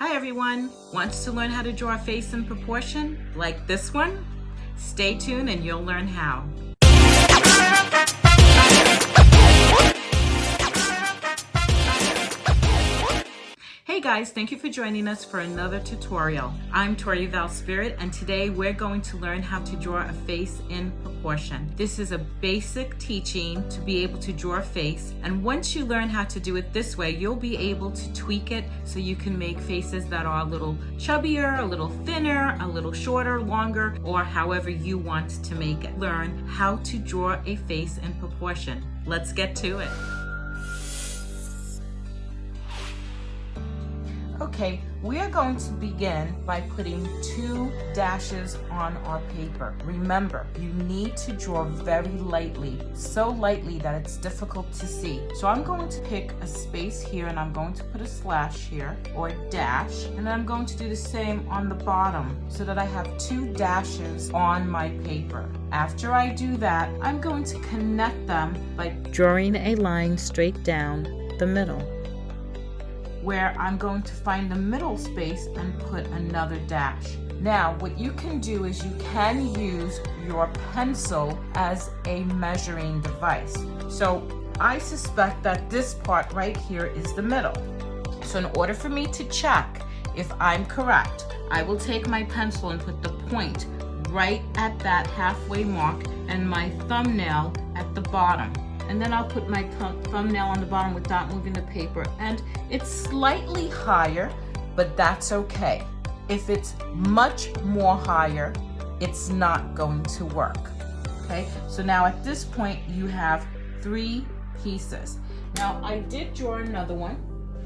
Hi everyone! Wants to learn how to draw a face in proportion like this one? Stay tuned and you'll learn how. Hey guys, thank you for joining us for another tutorial. I'm Tori Valspirit and today we're going to learn how to draw a face in proportion. This is a basic teaching to be able to draw a face, and once you learn how to do it this way, you'll be able to tweak it so you can make faces that are a little chubbier, a little thinner, a little shorter, longer, or however you want to make it. Learn how to draw a face in proportion. Let's get to it. Okay, we are going to begin by putting 2 dashes on our paper. Remember, you need to draw very lightly, so lightly that it's difficult to see. So I'm going to pick a space here and I'm going to put a slash here, or a dash, and then I'm going to do the same on the bottom so that I have 2 dashes on my paper. After I do that, I'm going to connect them by drawing a line straight down the middle, where I'm going to find the middle space and put another dash. Now, what you can do is you can use your pencil as a measuring device. So I suspect that this part right here is the middle. So in order for me to check if I'm correct, I will take my pencil and put the point right at that halfway mark and my thumbnail at the bottom. And then I'll put my thumbnail on the bottom without moving the paper. And it's slightly higher, but that's okay. If it's much more higher, it's not going to work. Okay, so now at this point, you have 3 pieces. Now I did draw another one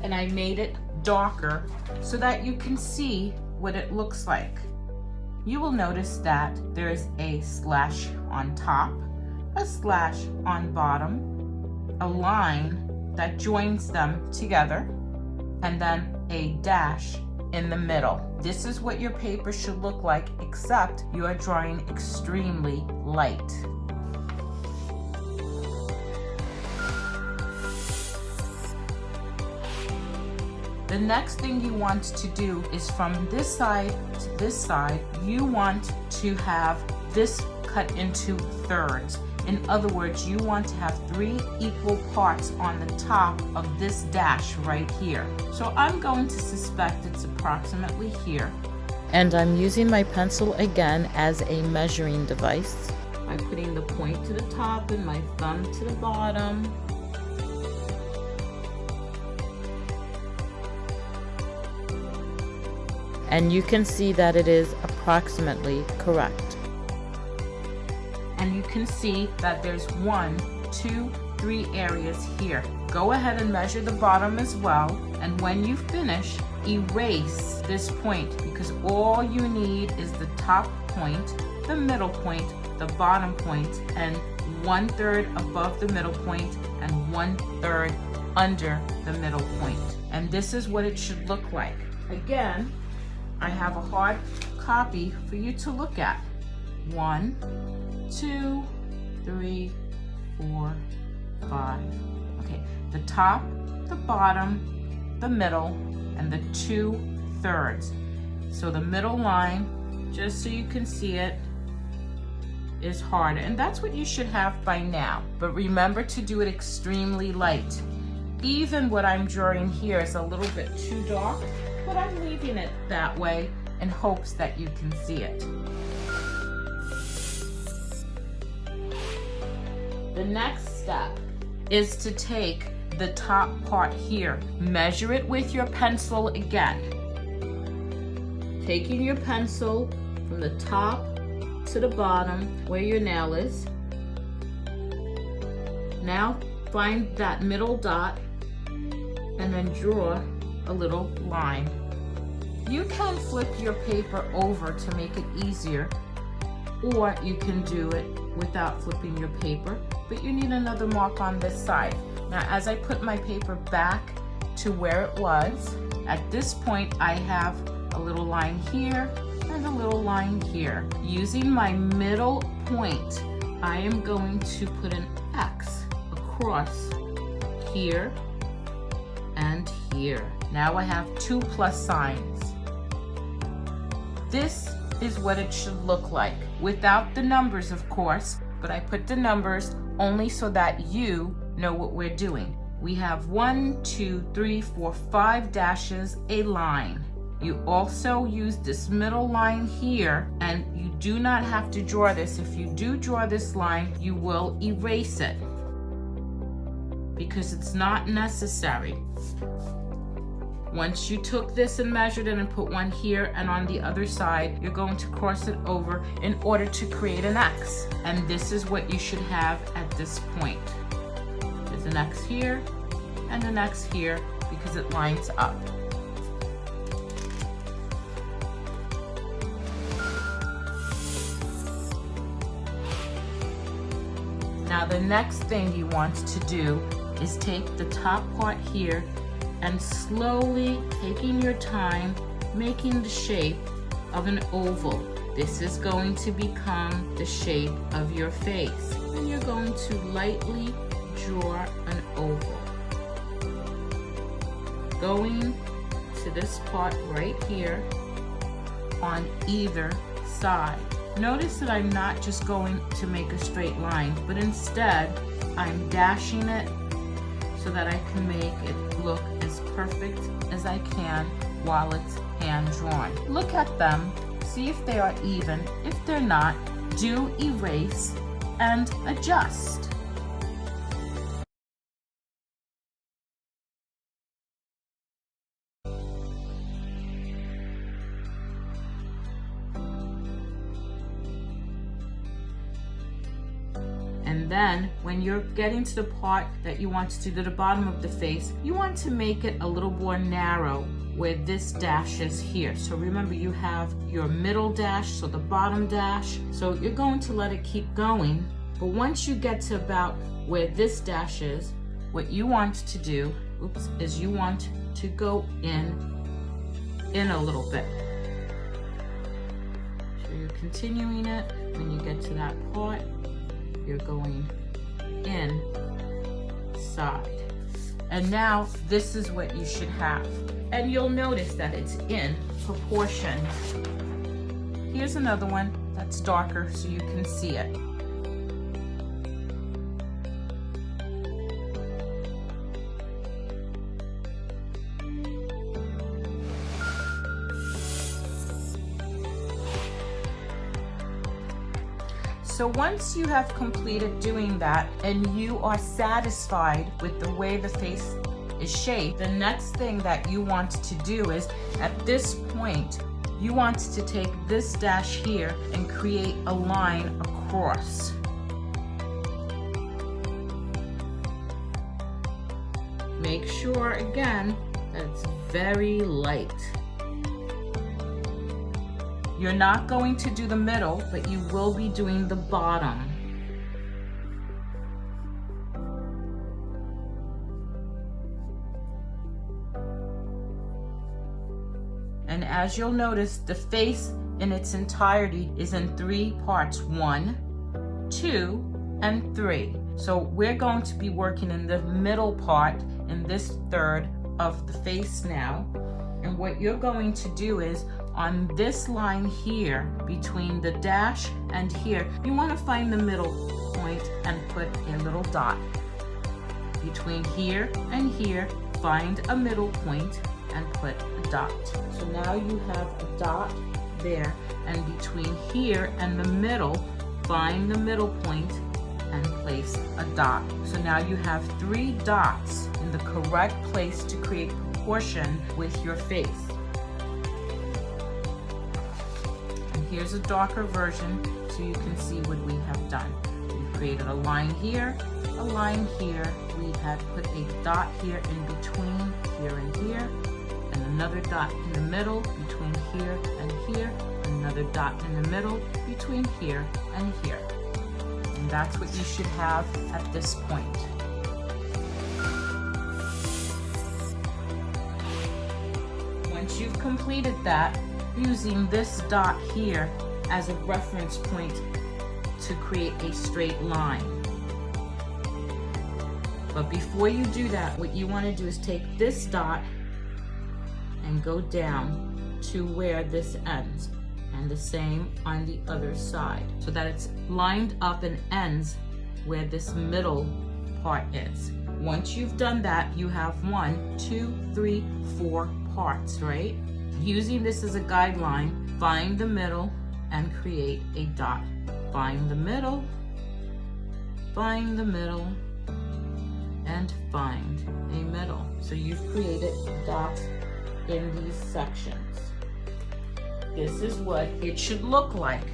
and I made it darker so that you can see what it looks like. You will notice that there is a slash on top, a slash on bottom, a line that joins them together, and then a dash in the middle. This is what your paper should look like, except you are drawing extremely light. The next thing you want to do is from this side to this side, you want to have this cut into thirds. In other words, you want to have 3 equal parts on the top of this dash right here. So I'm going to suspect it's approximately here. And I'm using my pencil again as a measuring device by putting the point to the top and my thumb to the bottom. And you can see that it is approximately correct. And you can see that there's 1, 2, 3 areas here. Go ahead and measure the bottom as well, and when you finish, erase this point, because all you need is the top point, the middle point, the bottom point, and 1/3 above the middle point and 1/3 under the middle point. And this is what it should look like. Again, I have a hard copy for you to look at. 1, 2, 3, 4, 5. Okay, the top, the bottom, the middle, and the 2/3. So the middle line, just so you can see it, is hard. And that's what you should have by now. But remember to do it extremely light. Even what I'm drawing here is a little bit too dark, but I'm leaving it that way in hopes that you can see it. The next step is to take the top part here, measure it with your pencil again. Taking your pencil from the top to the bottom where your nail is. Now find that middle dot and then draw a little line. You can flip your paper over to make it easier, or you can do it without flipping your paper, but you need another mark on this side. Now, as I put my paper back to where it was, at this point I have a little line here and a little line here. Using my middle point, I am going to put an X across here and here. Now I have 2 plus signs. This is what it should look like, without the numbers of course, but I put the numbers only so that you know what we're doing. We have 1, 2, 3, 4, 5 dashes, a line. You also use this middle line here, and you do not have to draw this. If you do draw this line, you will erase it because it's not necessary. Once you took this and measured it and put one here and on the other side, you're going to cross it over in order to create an X. And this is what you should have at this point. There's an X here and an X here because it lines up. Now the next thing you want to do is take the top part here and slowly, taking your time, making the shape of an oval. This is going to become the shape of your face. And you're going to lightly draw an oval. Going to this part right here on either side. Notice that I'm not just going to make a straight line, but instead I'm dashing it so that I can make it look as perfect as I can while it's hand drawn. Look at them, see if they are even. If they're not, do erase and adjust. And then when you're getting to the part that you want to do the bottom of the face, you want to make it a little more narrow where this dash is here. So remember, you have your middle dash, so the bottom dash. So you're going to let it keep going. But once you get to about where this dash is, what you want to do, is you want to go in a little bit. So you're continuing it. When you get to that part, you're going inside. And now this is what you should have. And you'll notice that it's in proportion. Here's another one that's darker so you can see it. So once you have completed doing that and you are satisfied with the way the face is shaped, the next thing that you want to do is, at this point, you want to take this dash here and create a line across. Make sure, again, that it's very light. You're not going to do the middle, but you will be doing the bottom. And as you'll notice, the face in its entirety is in 3 parts, 1, 2, and 3. So we're going to be working in the middle part, in this third of the face now. And what you're going to do is, on this line here, between the dash and here, you want to find the middle point and put a little dot. Between here and here, find a middle point and put a dot. So now you have a dot there, and between here and the middle, find the middle point and place a dot. So now you have 3 dots in the correct place to create proportion with your face. Here's a darker version so you can see what we have done. We've created a line here, a line here. We had put a dot here in between here and here, and another dot in the middle between here and here, another dot in the middle between here and here. And that's what you should have at this point. Once you've completed that, using this dot here as a reference point to create a straight line. But before you do that, what you want to do is take this dot and go down to where this ends. And the same on the other side, so that it's lined up and ends where this middle part is. Once you've done that, you have 1, 2, 3, 4 parts, right? Using this as a guideline, find the middle and create a dot. Find the middle, and find a middle. So you've created dots in these sections. This is what it should look like.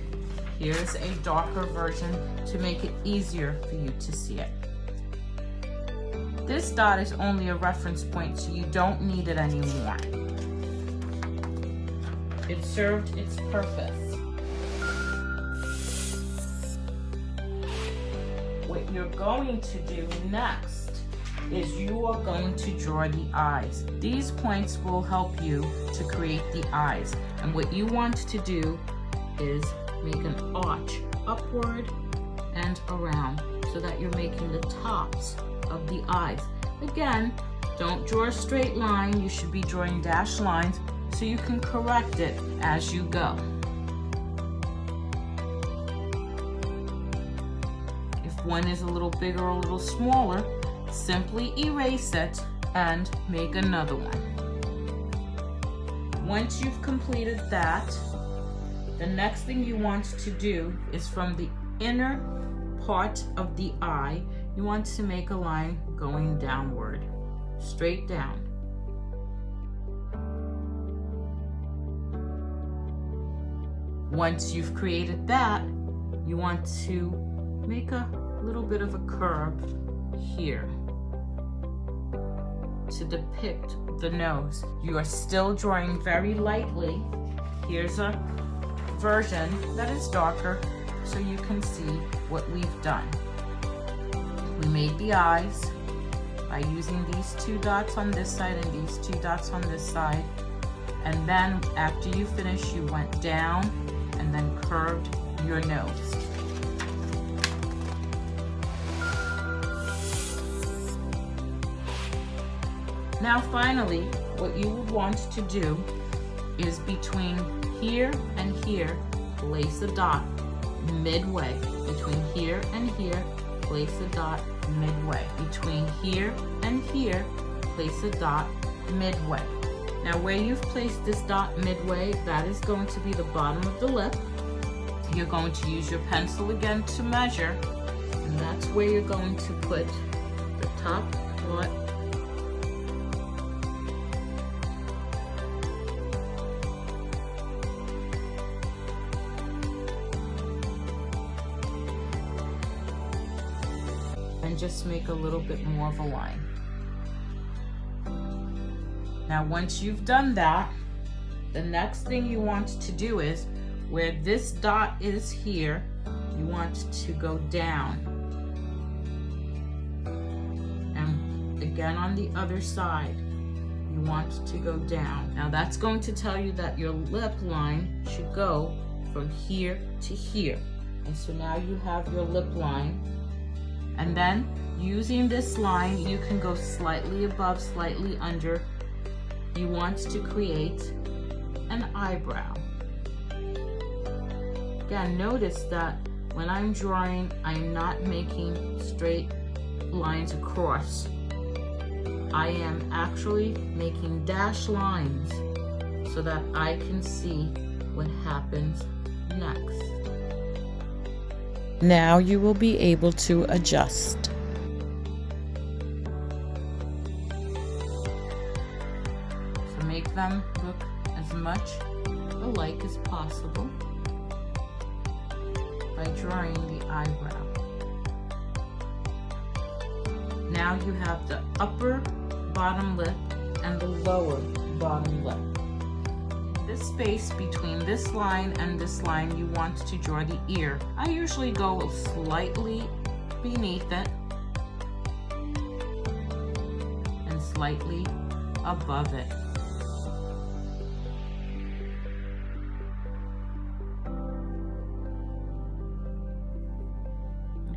Here's a darker version to make it easier for you to see it. This dot is only a reference point, so you don't need it anymore. It served its purpose. What you're going to do next is you are going to draw the eyes. These points will help you to create the eyes. And what you want to do is make an arch upward and around so that you're making the tops of the eyes. Again, don't draw a straight line. You should be drawing dashed lines so you can correct it as you go. If one is a little bigger or a little smaller, simply erase it and make another one. Once you've completed that, the next thing you want to do is from the inner part of the eye, you want to make a line going downward, straight down. Once you've created that, you want to make a little bit of a curve here to depict the nose. You are still drawing very lightly. Here's a version that is darker so you can see what we've done. We made the eyes by using these 2 dots on this side and these 2 dots on this side. And then after you finish, you went down and then curved your nose. Now finally, what you would want to do is between here and here, place a dot midway. Between here and here, place a dot midway. Between here and here, place a dot midway. Now where you've placed this dot midway, that is going to be the bottom of the lip. You're going to use your pencil again to measure, and that's where you're going to put the top part . And just make a little bit more of a line. Now once you've done that, the next thing you want to do is where this dot is here, you want to go down. And again on the other side, you want to go down. Now that's going to tell you that your lip line should go from here to here. And so now you have your lip line. And then using this line, you can go slightly above, slightly under. You want to create an eyebrow. Again, notice that when I'm drawing, I'm not making straight lines across. I am actually making dashed lines so that I can see what happens next. Now you will be able to adjust. So make them look as much alike as possible by drawing the eyebrow. Now you have the upper bottom lip and the lower bottom lip. This space between this line and this line, you want to draw the ear. I usually go slightly beneath it and slightly above it.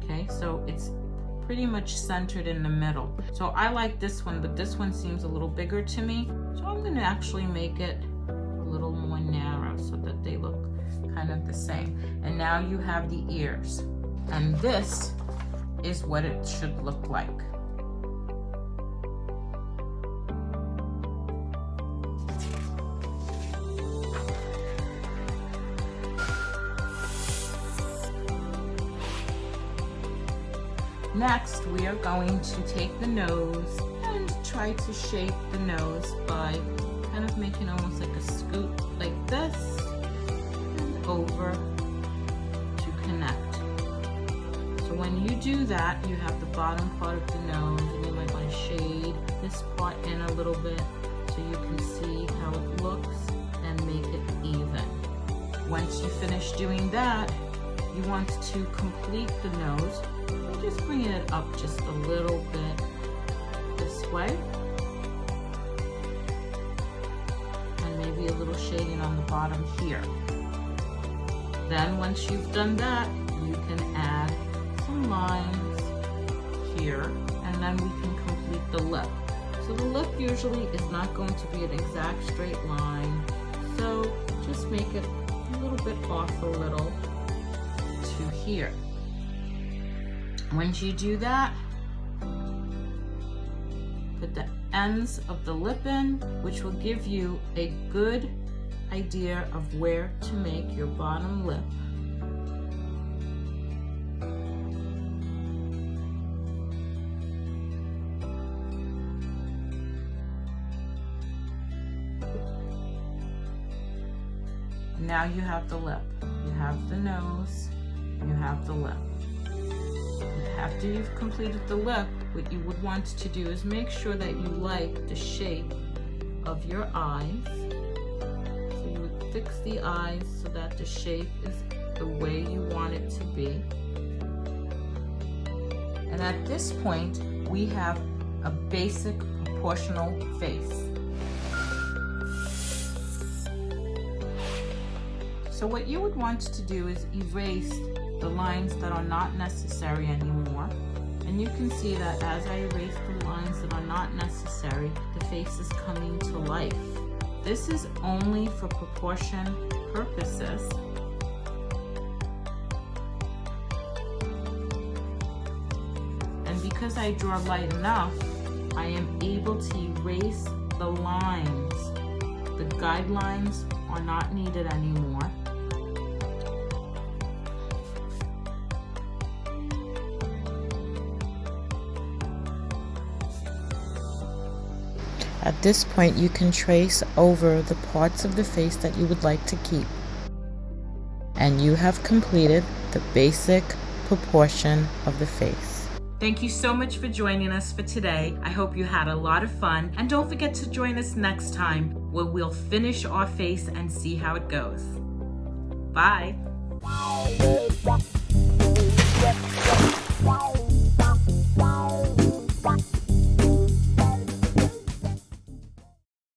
Okay, so it's pretty much centered in the middle. So I like this one, but this one seems a little bigger to me. So I'm going to actually make it a little more narrow so that they look kind of the same. And now you have the ears. And this is what it should look like. Next, we are going to take the nose and try to shape the nose by kind of making almost like a scoop like this and over to connect. So when you do that, you have the bottom part of the nose, and you might want to shade this part in a little bit so you can see how it looks and make it even. Once you finish doing that, you want to complete the nose. Just bringing it up just a little bit this way. And maybe a little shading on the bottom here. Then once you've done that, you can add some lines here, and then we can complete the lip. So the lip usually is not going to be an exact straight line, so just make it a little bit off a little to here. Once you do that, put the ends of the lip in, which will give you a good idea of where to make your bottom lip. Now you have the lip. You have the nose, you have the lip. After you've completed the lip, what you would want to do is make sure that you like the shape of your eyes. So you would fix the eyes so that the shape is the way you want it to be. And at this point, we have a basic proportional face. So what you would want to do is erase the lines that are not necessary anymore. And you can see that as I erase the lines that are not necessary, the face is coming to life. This is only for proportion purposes. And because I draw light enough, I am able to erase the lines. The guidelines are not needed anymore. At this point, you can trace over the parts of the face that you would like to keep. And you have completed the basic proportion of the face. Thank you so much for joining us for today. I hope you had a lot of fun. And don't forget to join us next time where we'll finish our face and see how it goes. Bye.